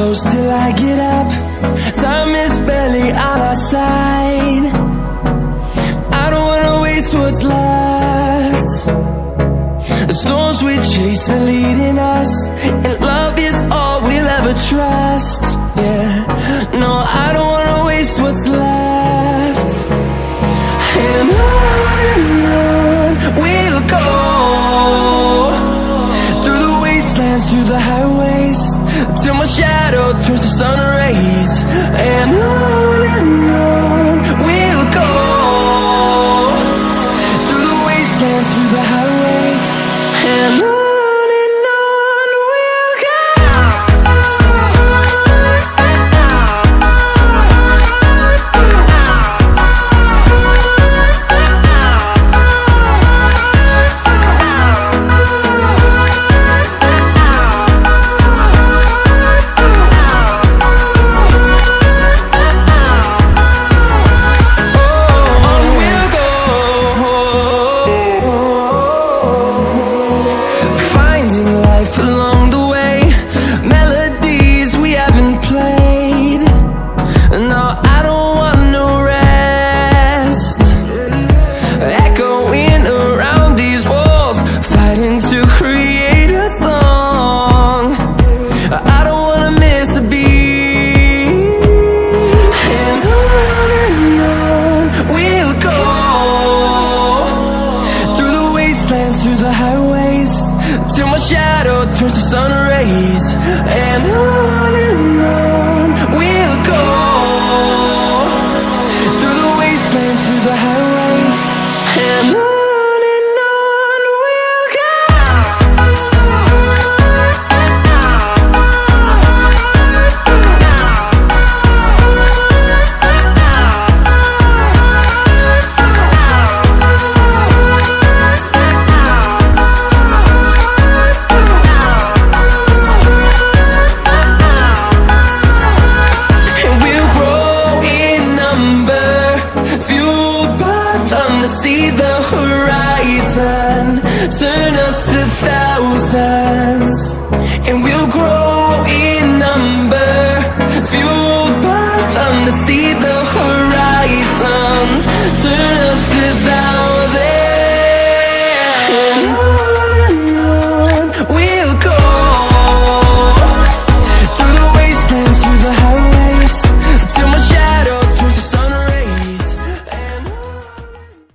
close till I get up. Time is barely on our side. I don't wanna waste what's left. The storms we chase are leading us, and love is all we'll ever trust. Yeah, no, I don't wanna waste what's left. And on we'll go, through the wastelands, through the highways, till my shadow turns to sun rays. And on we'll go, through the wastelands, through the highways, and on we'll go. Through the highways, till my shadow turns to sun rays. And on we'll go, through the wastelands, through the highways, and on we'll go. See the horizon, turn us to thousands, and we'll grow in number, fueled by them to see the